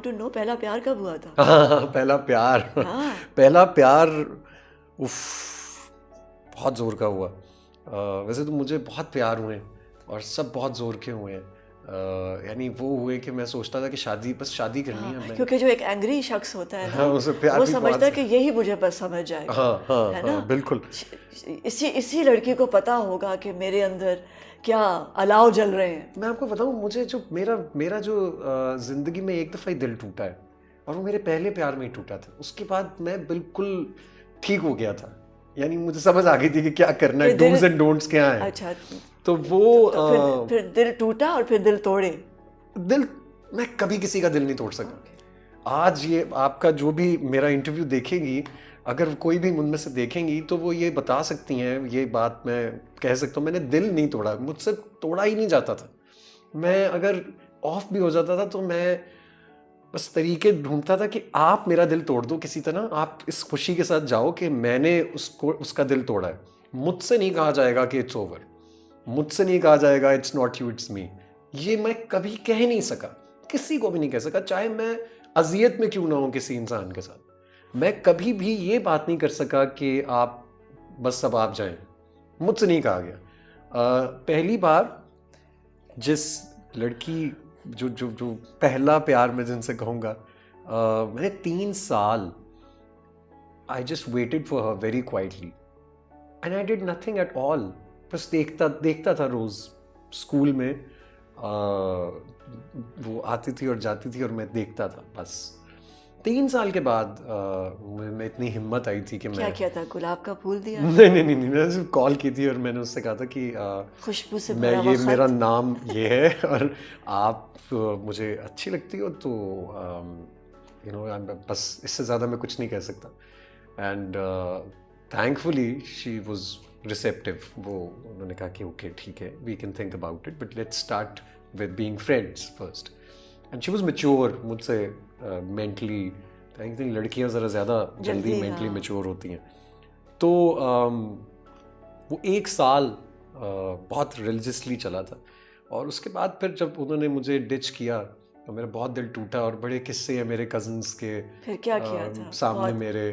To know पहला प्यार कब हुआ था? हाँ, पहला प्यार। हाँ। पहला प्यार, उफ, बहुत जोर का हुआ। वैसे तो मुझे बहुत प्यार हुए और सब बहुत जोर के हुए हैं। यानी वो हुए कि मैं सोचता था कि बस शादी करनी है मैं। क्योंकि जो एक एंग्री शख्स होता है हाँ, ना, उसे प्यार वो भी समझता है बहुत। कि यही मुझे बस समझ जाएगा, हाँ हाँ है ना? हाँ, बिल्कुल। इसी लड़की को पता होगा कि मेरे अंदर क्या अलाव जल रहे हैं। मैं आपको बताऊं, मुझे जो मेरा जो जिंदगी में एक दफ़ा ही दिल टूटा है और वो मेरे पहले प्यार में ही टूटा था। उसके बाद मैं बिल्कुल ठीक हो गया था। यानी मुझे समझ आ गई थी कि क्या करना है, फिर दिल, डूज एंड डोंट्स क्या है। अच्छा, तो वो तो फिर दिल टूटा और फिर दिल तोड़े। दिल, मैं कभी किसी का दिल नहीं तोड़ सका। आज ये आपका जो भी मेरा इंटरव्यू देखेंगी, अगर कोई भी मुझ में से देखेंगी तो वो ये बता सकती हैं, ये बात मैं कह सकता हूँ, मैंने दिल नहीं तोड़ा, मुझसे तोड़ा ही नहीं जाता था। मैं अगर ऑफ भी हो जाता था तो मैं बस तरीके ढूंढता था कि आप मेरा दिल तोड़ दो किसी तरह, आप इस खुशी के साथ जाओ कि मैंने उसका दिल तोड़ा है। मुझसे नहीं कहा जाएगा कि इट्स ओवर, मुझसे नहीं कहा जाएगा it's not you it's me. ये मैं कभी कह नहीं सका, किसी को भी नहीं कह सका, चाहे मैं अजियत में क्यों ना हूं किसी इंसान के साथ। मैं कभी भी ये बात नहीं कर सका कि आप बस सब आप जाएं, मुझसे नहीं कहा गया। पहली बार जिस लड़की जो जो जो पहला प्यार मैं जिनसे कहूँगा, मैंने 3 साल I just waited for her very quietly and I did nothing at all. बस देखता था रोज़ स्कूल में, वो आती थी और जाती थी और मैं देखता था बस। 3 साल के बाद मैं इतनी हिम्मत आई थी कि क्या मैं किया था? गुलाब का फूल दिया? नहीं, मैंने सिर्फ कॉल की थी और मैंने उससे कहा था कि खुशबू से मैं भरा हुआ खत? मेरा नाम ये है और आप मुझे अच्छी लगती हो तो बस इससे ज़्यादा मैं कुछ नहीं कह सकता। And thankfully she was receptive. वो उन्होंने कहा कि ओके ठीक है, we can think about it but let's start with being friends first. And she was mature मुझसे मेंटली। आई थिंक लड़कियां ज़रा ज़्यादा जल्दी मेंटली मैच्योर होती हैं। तो वो 1 साल बहुत रिलीजियसली चला था और उसके बाद फिर जब उन्होंने मुझे डिच किया तो मेरा बहुत दिल टूटा और बड़े किस्से हैं मेरे कज़न्स के फिर क्या किया था? सामने मेरे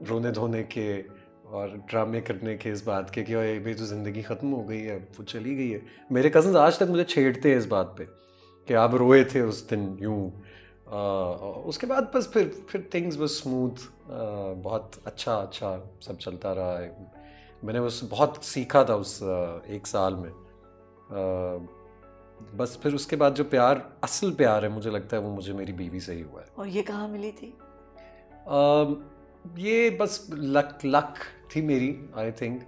रोने धोने के और ड्रामे करने के इस बात के कि भाई तो ज़िंदगी ख़त्म हो गई है, वो चली गई है। मेरे कज़न्स आज तक मुझे छेड़ते हैं इस बात पे कि आप रोए थे उस दिन यूँ। उसके बाद बस फिर थिंग्स वर स्मूथ, बहुत अच्छा सब चलता रहा है। मैंने उस बहुत सीखा था उस 1 साल में। बस फिर उसके बाद जो प्यार, असल प्यार है, मुझे लगता है वो मुझे मेरी बीवी से ही हुआ है। और ये कहाँ मिली थी? ये बस लक थी मेरी, I think.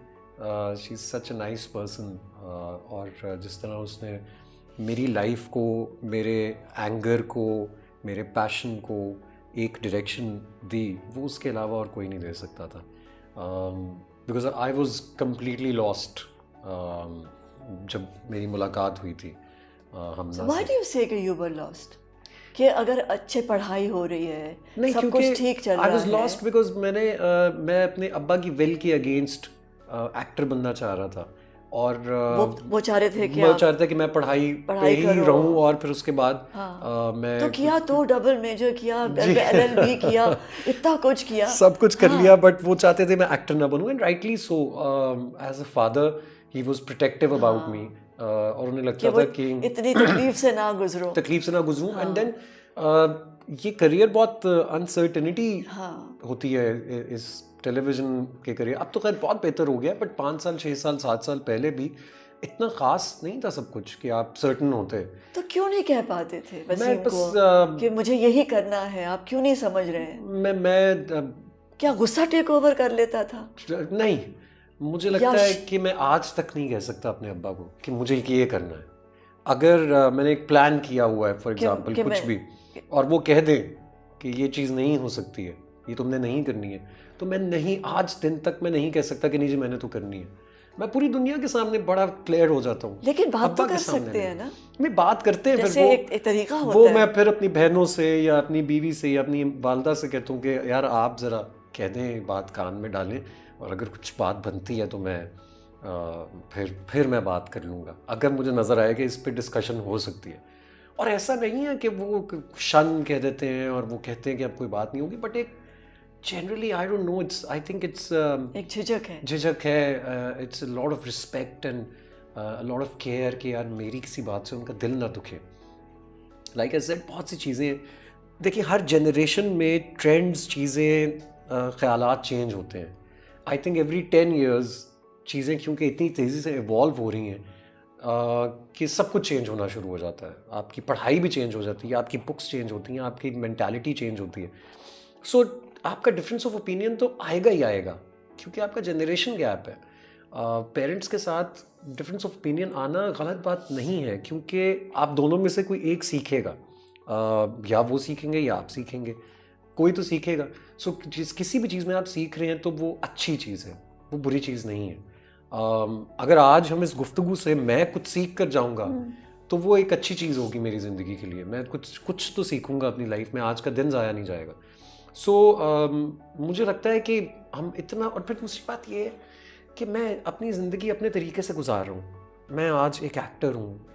She is such a nice person और जिस तरह उसने मेरी लाइफ को, मेरे एंगर को, मेरे पैशन को एक डायरेक्शन दी, वो उसके अलावा और कोई नहीं दे सकता था। Because I was completely lost जब मेरी मुलाकात हुई थी हमना Why do you say कि you were lost? कि अगर अच्छे पढ़ाई हो रही है, नहीं, सब कुछ ठीक चल रहा है। I was lost because मैं अपने अब्बा की विल के अगेंस्ट एक्टर बनना चाह रहा था और वो चाह रहे थे कि वो चाह रहा था कि मैं पढ़ाई पे ही रहूं और फिर उसके बाद मैं तो किया, तो डबल मेजर किया, LLB किया, इतना कुछ किया, सब कुछ कर लिया, बट वो चाहते थे मैं एक्टर ना बनूं। And rightly so, as a father he was protective about me और उन्हें लगता था कि इतनी तकलीफ से ना गुजरूं। एंड देन ये करियर बहुत अनसर्टेनिटी होती है इस टेलीविज़न के करियर। अब तो खैर बहुत बेहतर हो गया, बट 5 साल 6 साल 7 साल पहले भी इतना ख़ास नहीं था सब कुछ कि आप सर्टन होते। तो क्यों नहीं कह पाते थे वसीम को कि मुझे यही करना है? आप क्यों नहीं समझ रहे हैं? मैं क्या गुस्सा टेक ओवर कर लेता था? नहीं, मुझे लगता है कि मैं आज तक नहीं कह सकता अपने अब्बा को कि मुझे ये करना है। अगर मैंने एक प्लान किया हुआ है फॉर एग्जांपल कुछ भी, और वो कह दे कि ये चीज़ नहीं हो सकती है, ये तुमने नहीं करनी है, तो मैं नहीं, आज दिन तक मैं नहीं कह सकता कि नहीं जी मैंने तो करनी है। मैं पूरी दुनिया के सामने बड़ा क्लियर हो जाता हूँ। लेकिन बात तो कर सकते हैं ना? नहीं, बात करते हैं, जैसे फिर एक तरीका होता वो है। मैं फिर अपनी बहनों से या अपनी बीवी से या अपनी वालदा से कहता हूँ कि यार आप ज़रा कह दें, बात कान में डालें, और अगर कुछ बात बनती है तो मैं फिर मैं बात कर लूँगा, अगर मुझे नज़र आए कि इस पर डिस्कशन हो सकती है। और ऐसा नहीं है कि वो शन कह देते हैं और वो कहते हैं कि अब कोई बात नहीं होगी, बट एक generally I don't know, it's I think it's एक झिझक है, it's a lot of respect and lot of care कि यार मेरी किसी बात से उनका दिल ना दुखे. लाइक आई सेड, बहुत सी चीज़ें देखिए, हर जनरेशन में ट्रेंड्स, चीज़ें, ख़यालात चेंज होते हैं. आई थिंक एवरी 10 years चीज़ें क्योंकि इतनी तेज़ी से इवॉल्व हो रही हैं कि सब कुछ चेंज होना शुरू हो जाता है. आपकी पढ़ाई भी चेंज हो जाती है, आपकी बुक्स चेंज होती हैं, आपकी मेंटालिटी चेंज होती है. सो आपका डिफरेंस ऑफ ओपिनियन तो आएगा ही आएगा, क्योंकि आपका जनरेशन गैप है. पेरेंट्स के साथ डिफरेंस ऑफ ओपिनियन आना गलत बात नहीं है, क्योंकि आप दोनों में से कोई एक सीखेगा. या वो सीखेंगे या आप सीखेंगे, कोई तो सीखेगा. सो किसी भी चीज़ में आप सीख रहे हैं तो वो अच्छी चीज़ है, वो बुरी चीज़ नहीं है. अगर आज हम इस गुफ्तगू से मैं कुछ सीख कर जाऊँगा तो वो एक अच्छी चीज़ होगी मेरी ज़िंदगी के लिए. मैं कुछ तो सीखूँगा अपनी लाइफ में, आज का दिन ज़ाया नहीं जाएगा. सो मुझे लगता है कि हम इतना, और फिर दूसरी बात ये है कि मैं अपनी ज़िंदगी अपने तरीके से गुजार रहा हूँ. मैं आज एक एक्टर हूँ.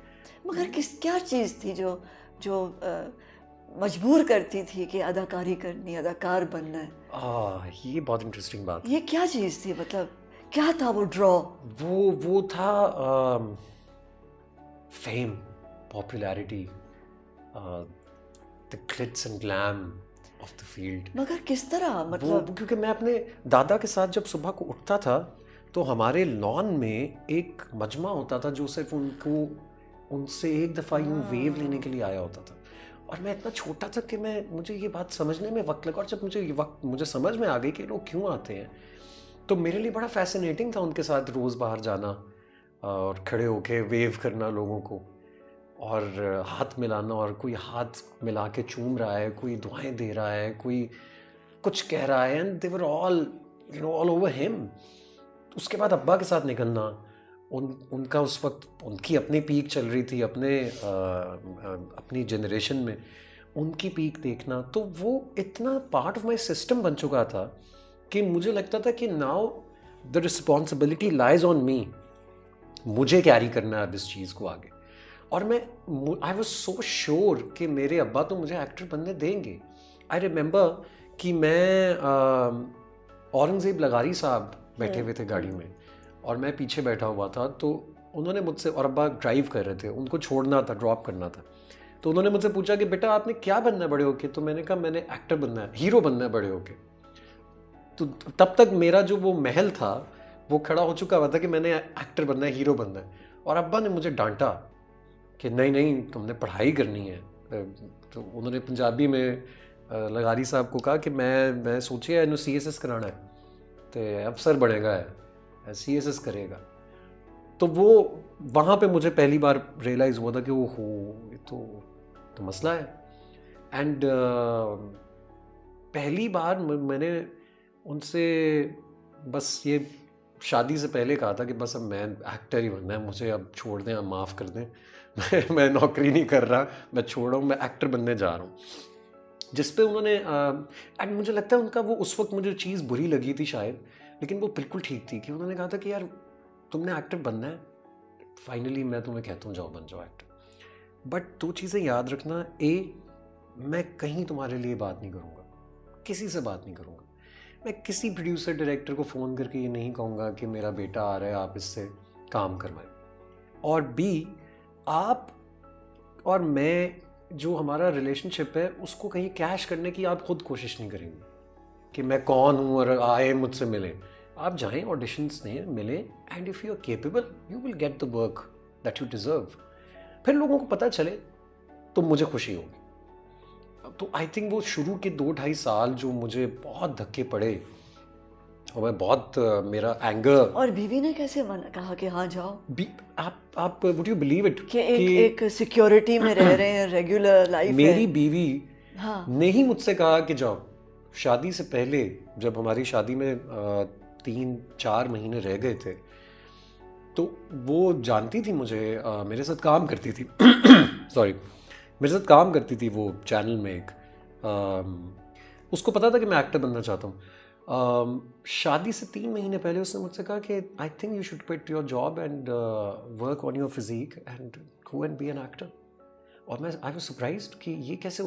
मगर क्या चीज़ थी जो मजबूर करती थी कि अदाकारी करनी, अदाकार बनना है? ये बहुत इंटरेस्टिंग बात है. ये क्या चीज़ थी, मतलब क्या था वो ड्रॉ? वो था fame, popularity, the Glitz and glam of the field. मगर किस तरह, मतलब? क्योंकि मैं अपने दादा के साथ जब सुबह को उठता था तो हमारे लॉन में एक मजमा होता था जो सिर्फ उनसे एक दफ़ा यूँ वेव लेने के लिए आया होता था. और मैं इतना छोटा था कि मुझे ये बात समझने में वक्त लगा, और जब मुझे समझ में आ गई कि लोग क्यों आते हैं, तो मेरे लिए बड़ा फैसिनेटिंग था उनके साथ रोज़ बाहर जाना और खड़े होके वेव करना लोगों को, और हाथ मिलाना, और कोई हाथ मिला के चूम रहा है, कोई दुआएं दे रहा है, कोई कुछ कह रहा है, and they were all over him. उसके बाद अब्बा के साथ निकलना, उनका उस वक्त उनकी अपनी पीक चल रही थी, अपनी जनरेशन में उनकी पीक देखना, तो वो इतना पार्ट ऑफ माई सिस्टम बन चुका था कि मुझे लगता था कि now the responsibility lies on me. मुझे कैरी करना है इस चीज़ को आगे. और आई वॉज सो श्योर कि मेरे अब्बा तो मुझे एक्टर बनने देंगे. आई रिमेंबर कि मैं औरंगज़ेब लगारी साहब बैठे हुए थे गाड़ी में और मैं पीछे बैठा हुआ था, तो उन्होंने मुझसे, और अब्बा ड्राइव कर रहे थे, उनको छोड़ना था, ड्रॉप करना था, तो उन्होंने मुझसे पूछा कि बेटा आपने क्या बनना है बड़े होके? तो मैंने कहा मैंने एक्टर बनना है, हीरो बनना है बड़े होके. तो तब तक मेरा जो वो महल था वो खड़ा हो चुका हुआ था कि मैंने एक्टर बनना है, हीरो बनना है. और अब्बा ने मुझे डांटा कि नहीं तुमने पढ़ाई करनी है. तो उन्होंने पंजाबी में लगारी साहब को कहा कि मैं सोचिए इन्हों CSS कराना है, तो अफसर बनेगा है, CSS करेगा. तो वो वहाँ पे मुझे पहली बार रियलाइज़ हुआ था कि ओहो ये तो मसला है. एंड पहली बार मैंने उनसे बस ये शादी से पहले कहा था कि बस अब मैं एक्टर ही बनना है, मुझे अब छोड़ दें, अब माफ़ कर दें. मैं नौकरी नहीं कर रहा, मैं छोड़ रहा हूँ, मैं एक्टर बनने जा रहा हूँ. जिस पे उन्होंने एंड मुझे लगता है उनका वो उस वक्त मुझे चीज़ बुरी लगी थी शायद, लेकिन वो बिल्कुल ठीक थी कि उन्होंने कहा था कि यार तुमने एक्टर बनना है, फाइनली मैं तुम्हें कहता हूँ जाओ बन जाओ एक्टर. बट 2 चीज़ें याद रखना. मैं कहीं तुम्हारे लिए बात नहीं करूँगा, किसी से बात नहीं करूँगा. मैं किसी प्रोड्यूसर डायरेक्टर को फ़ोन करके ये नहीं कहूँगा कि मेरा बेटा आ रहा है, आप इससे काम करवाएं. और B, आप और मैं जो हमारा रिलेशनशिप है उसको कहीं कैश करने की आप खुद कोशिश नहीं करेंगे कि मैं कौन हूँ और आए मुझसे मिलें. आप जाएं, ऑडिशंस दें, मिलें, and if you are capable you will get the work that you deserve. फिर लोगों को पता चले तो मुझे खुशी होगी. तो आई थिंक वो शुरू के 2-2.5 साल जो मुझे बहुत धक्के पड़े, और मैं बहुत मेरा एंगर. और बीवी ने कैसे कहा कि हाँ जाओ? आप वुड यू बिलीव इट कि एक सिक्योरिटी में रह रहे हैं, रेगुलर लाइफ है. मेरी बीवी हाँ. ने ही मुझसे कहा कि जाओ. शादी से पहले जब हमारी शादी में 3-4 महीने रह गए थे, तो वो जानती थी मुझे, मेरे साथ काम करती थी सॉरी मेरे साथ काम करती थी वो चैनल में एक. उसको पता था कि मैं एक्टर बनना चाहता हूँ. शादी से 3 महीने पहले उसने मुझसे कहा कि I think you should quit your job and work on your physique and go and be an actor. और मैं आई वाज सरप्राइज्ड कि ये कैसे